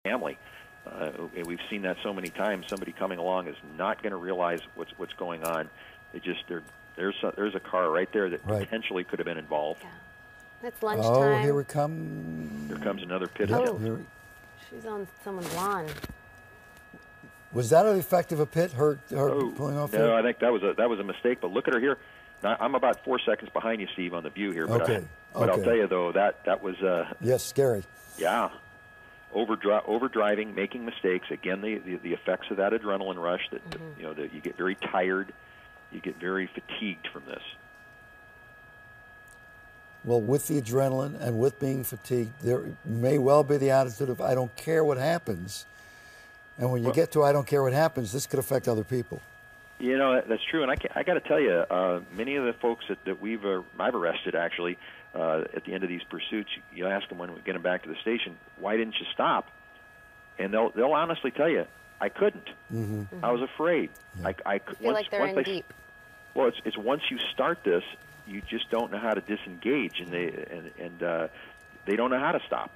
family. And we've seen that so many times. Somebody coming along is not going to realize what's going on. There's a car right there that potentially could have been involved. Yeah. It's lunchtime. Oh, here we come. Here comes another pit attempt. attempt. She's on someone's lawn. Was that an effect of a pit? Her pulling off? No, I think that was a mistake. But look at her here. Now, I'm about 4 seconds behind you, Steve, on the view here. But, but I'll tell you though that was yes, scary. Yeah. Overdriving, making mistakes. Again, the effects of that adrenaline rush. That that you get very tired, you get very fatigued from this. Well, with the adrenaline and with being fatigued, there may well be the attitude of I don't care what happens. And when you get to I don't care what happens, this could affect other people. You know, that's true. And I got to tell you, many of the folks that I've arrested actually. At the end of these pursuits, you ask them when we get them back to the station, why didn't you stop? And they'll honestly tell you, I couldn't. I was afraid. Yeah. I feel like they're in deep. Well, it's once you start this, you just don't know how to disengage, and they don't know how to stop.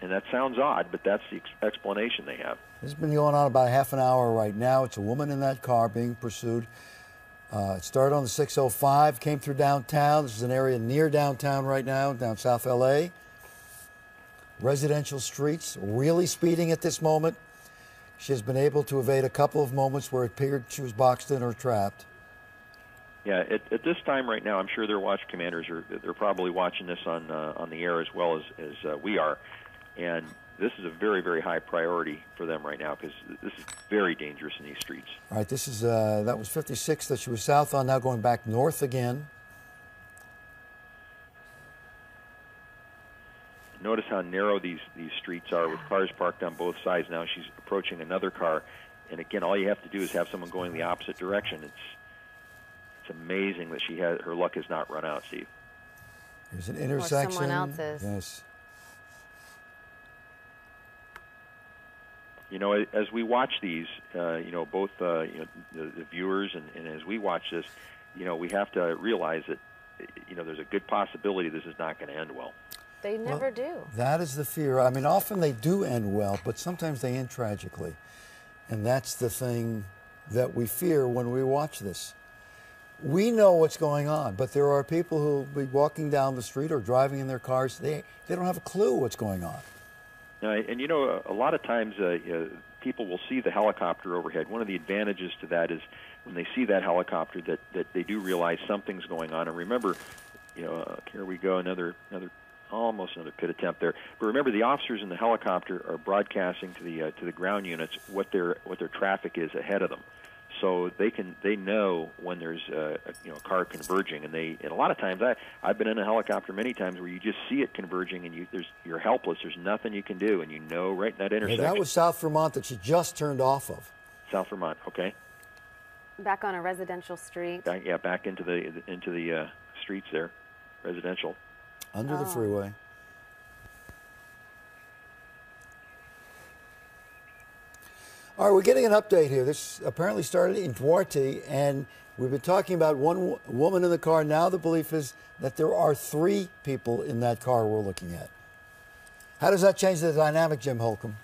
And that sounds odd, but that's the explanation they have. This has been going on about half an hour right now. It's a woman in that car being pursued. It started on the 605, came through downtown. This is an area near downtown right now, down South L.A. Residential streets, really speeding at this moment. She has been able to evade a couple of moments where it appeared she was boxed in or trapped. Yeah, at this time right now, I'm sure their watch commanders they're probably watching this on the air as well as we are, and this is a very, very high priority for them right now because this is very dangerous in these streets. All right, this is that was 56 that she was south on, now going back north again. Notice how narrow these streets are with cars parked on both sides. Now she's approaching another car, and again, all you have to do is have someone going the opposite direction. It's amazing that her luck has not run out, Steve. There's an intersection. Or someone else's. Yes. You know, as we watch these, both the viewers and as we watch this, we have to realize that, there's a good possibility this is not going to end well. They never do. That is the fear. I mean, often they do end well, but sometimes they end tragically. And that's the thing that we fear when we watch this. We know what's going on, but there are people who will be walking down the street or driving in their cars. They don't have a clue what's going on. And a lot of times people will see the helicopter overhead. One of the advantages to that is when they see that helicopter that they do realize something's going on. And remember, here we go, almost another pit attempt there. But remember, the officers in the helicopter are broadcasting to the ground units what their traffic is ahead of them. So they know when there's a car converging, and a lot of times I've been in a helicopter many times where you just see it converging and you're helpless. There's nothing you can do, and right in that intersection. Yeah, that was South Vermont that she just turned off of. South Vermont, okay. Back on a residential street. Back into the streets there, residential. Under the freeway. All right, we're getting an update here. This apparently started in Duarte, and we've been talking about one woman in the car. Now the belief is that there are 3 people in that car we're looking at. How does that change the dynamic, Jim Holcomb?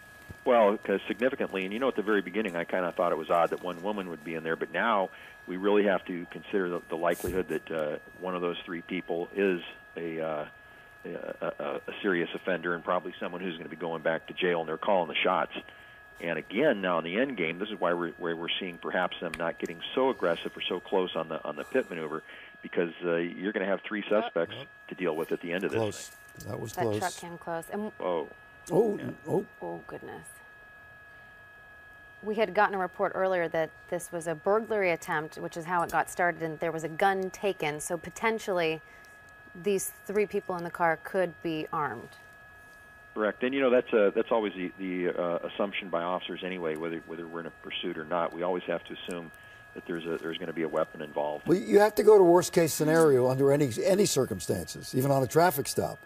Well, significantly, and at the very beginning I kind of thought it was odd that one woman would be in there, but now we really have to consider the likelihood that one of those 3 people is a serious offender and probably someone who's going to be going back to jail, and they're calling the shots. And again, now in the end game, this is why we're seeing perhaps them not getting so aggressive or so close on the pit maneuver, because you're going to have 3 suspects to deal with at the end of this thing. That was close. That truck came close. And Oh, goodness. We had gotten a report earlier that this was a burglary attempt, which is how it got started, and there was a gun taken. So potentially these 3 people in the car could be armed. Correct, and that's always the assumption by officers anyway. Whether we're in a pursuit or not, we always have to assume that there's going to be a weapon involved. Well, you have to go to worst case scenario under any circumstances, even on a traffic stop.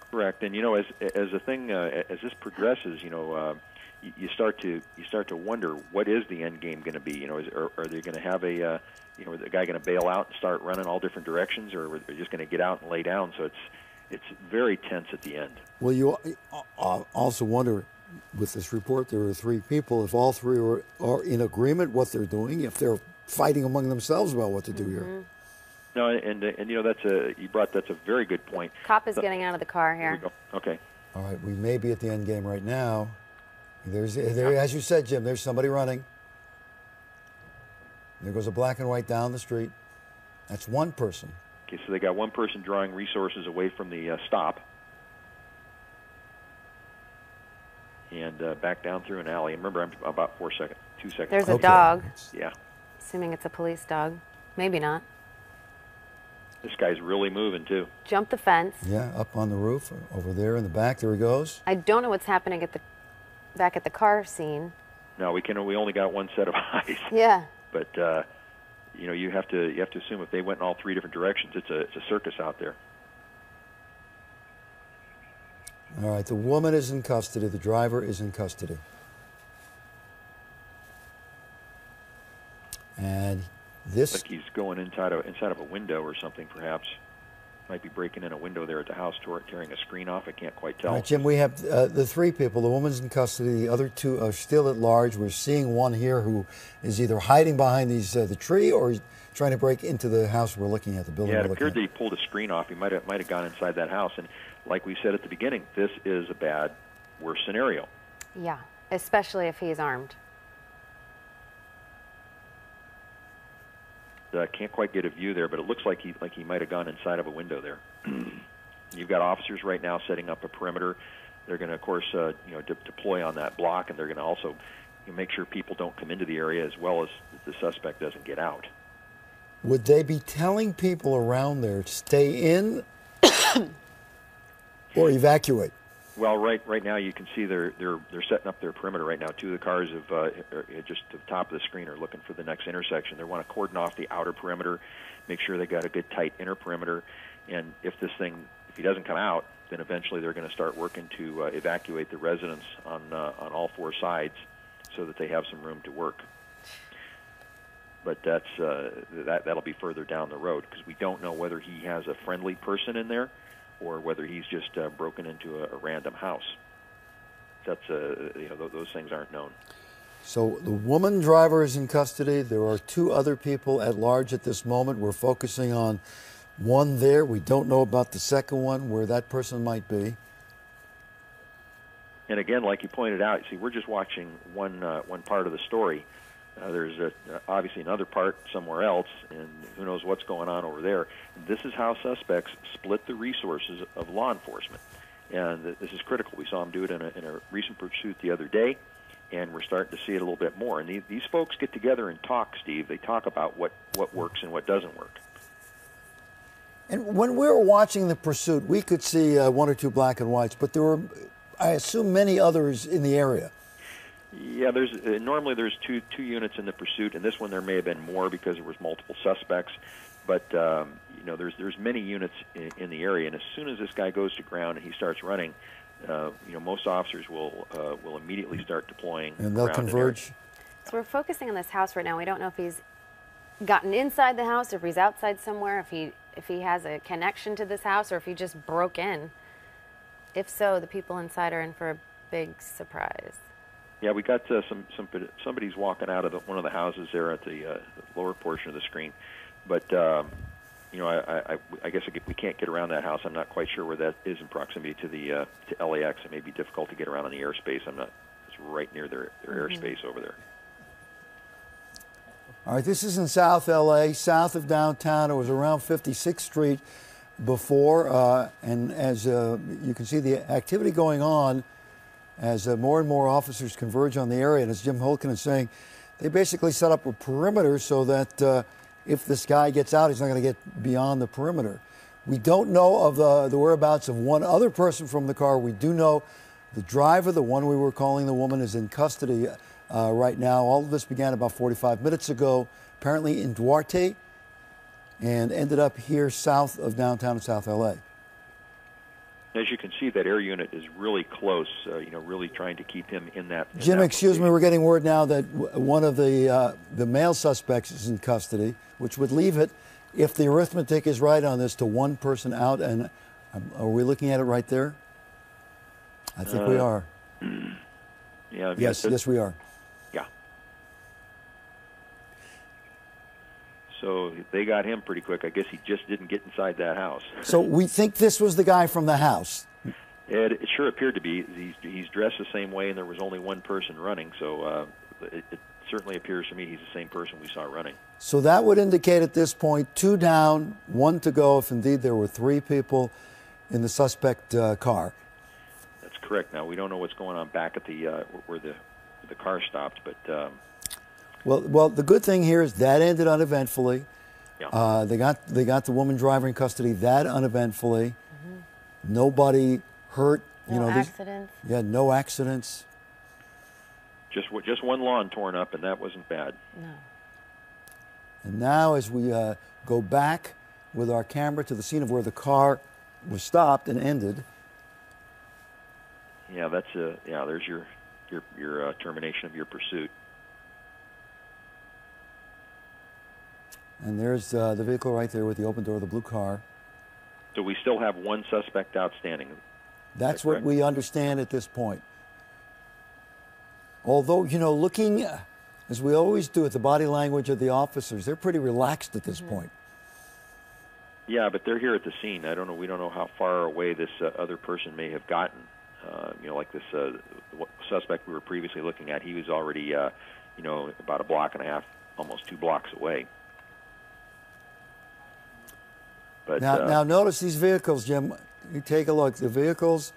Correct, and as a thing as this progresses, you start to wonder what is the end game going to be. Are they going to have the guy going to bail out and start running all different directions, or are they just going to get out and lay down? So it's very tense at the end. Well, you also wonder, with this report, there are 3 people. If all 3 are in agreement what they're doing, if they're fighting among themselves about what to do here. No, and you know, that's a very good point. Cop is getting out of the car here. Here we go. Okay. All right, we may be at the end game right now. There, as you said, Jim, there's somebody running. There goes a black and white down the street. That's one person. Okay, so they got one person drawing resources away from the stop. And back down through an alley. And remember, I'm about 2 seconds. There's a dog. Yeah. Assuming it's a police dog. Maybe not. This guy's really moving, too. Jump the fence. Yeah, up on the roof, over there in the back. There he goes. I don't know what's happening back at the car scene. No, we only got one set of eyes. Yeah. But you know, you have to assume if they went in all 3 different directions, it's a circus out there. All right, the woman is in custody. The driver is in custody. And this... Like he's going inside of a window or something, perhaps. Might be breaking in a window there at the house, tearing a screen off. I can't quite tell. All right, Jim, we have the 3 people. The woman's in custody. The other 2 are still at large. We're seeing one here who is either hiding behind the tree or he's trying to break into the house we're looking at, the building. Yeah, we're it looking appeared that he pulled a screen off. He might have gone inside that house. And like we said at the beginning, this is a worst scenario. Yeah, especially if he's armed. I can't quite get a view there, but it looks like he might have gone inside of a window there. You've got officers right now setting up a perimeter. They're going to, of course, deploy on that block, and they're going to also make sure people don't come into the area as well as the suspect doesn't get out. Would they be telling people around there to stay in or evacuate? Well, right now you can see they're setting up their perimeter right now. 2 of the cars are just to the top of the screen are looking for the next intersection. They want to cordon off the outer perimeter, make sure they got a good tight inner perimeter, and if he doesn't come out, then eventually they're going to start working to evacuate the residents on all 4 sides, so that they have some room to work. But that'll be further down the road, because we don't know whether he has a friendly person in there, or whether he's just broken into a random house. That's those things aren't known. So the woman driver is in custody. There are 2 other people at large at this moment. We're focusing on one there. We don't know about the second one, where that person might be. And again, like you pointed out, see, we're just watching one part of the story. There's obviously another part somewhere else, and who knows what's going on over there. This is how suspects split the resources of law enforcement, and this is critical. We saw them do it in a recent pursuit the other day, and we're starting to see it a little bit more. And these folks get together and talk, Steve. They talk about what works and what doesn't work. And when we were watching the pursuit, we could see 1 or 2 black and whites, but there were, I assume, many others in the area. Yeah, normally there's two units in the pursuit, and this one there may have been more because there was multiple suspects. But there's many units in the area, and as soon as this guy goes to ground and he starts running, most officers will immediately start deploying. And they'll converge. So we're focusing on this house right now. We don't know if he's gotten inside the house, or if he's outside somewhere, if he has a connection to this house, or if he just broke in. If so, the people inside are in for a big surprise. Yeah, we got somebody's walking out of one of the houses there at the lower portion of the screen, but I guess we can't get around that house. I'm not quite sure where that is in proximity to LAX. It may be difficult to get around on the airspace. It's right near their airspace over there. All right, this is in South LA, south of downtown. It was around 56th Street before, and as you can see the activity going on as more and more officers converge on the area. And as Jim Holkin is saying, they basically set up a perimeter so that if this guy gets out, he's not going to get beyond the perimeter. We don't know of the whereabouts of one other person from the car. We do know the driver, the one we were calling the woman, is in custody right now. All of this began about 45 minutes ago, apparently in Duarte, and ended up here south of downtown in South LA. As you can see, that air unit is really close, really trying to keep him in that. Jim, excuse me, we're getting word now that one of the male suspects is in custody, which would leave it, if the arithmetic is right on this, to one person out and Are we looking at it right there? I think we are. Yeah. Yes, we are. Yeah. So they got him pretty quick. I guess he just didn't get inside that house. So we think this was the guy from the house. It sure appeared to be. He's dressed the same way, and there was only one person running. So it certainly appears to me he's the same person we saw running. So that would indicate at this point 2 down, 1 to go, if indeed there were 3 people in the suspect car. That's correct. Now we don't know what's going on back at the where the car stopped, but well, the good thing here is that ended uneventfully. yeah. They got the woman driver in custody that uneventfully. Nobody hurt. No accidents. No accidents. Just one lawn torn up, and that wasn't bad. No. And now, as we go back with our camera to the scene of where the car was stopped and ended. Yeah, that's there's your termination of your pursuit. And there's the vehicle right there with the open door of the blue car. So we still have one suspect outstanding. That's what we understand at this point. Although, looking, as we always do, at the body language of the officers, they're pretty relaxed at this point. Yeah, but they're here at the scene. We don't know how far away this other person may have gotten. Like this suspect we were previously looking at, he was already, about a block and a half, almost 2 blocks away. But now notice these vehicles, Jim. You take a look. The vehicles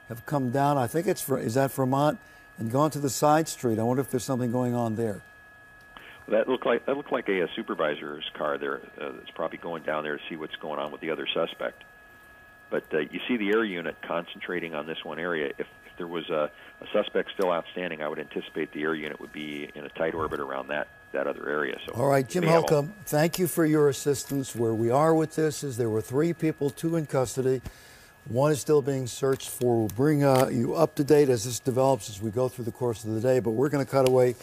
have come down. I think is that Vermont, and gone to the side street. I wonder if there's something going on there. That looked like a supervisor's car there. That's probably going down there to see what's going on with the other suspect. But you see the air unit concentrating on this one area. If there was a suspect still outstanding, I would anticipate the air unit would be in a tight orbit around that other area. So, all right, Jim Holcomb, thank you for your assistance. Where we are with this is there were 3 people, 2 in custody. 1 is still being searched for. We'll bring you up to date as this develops as we go through the course of the day. But we're going to cut away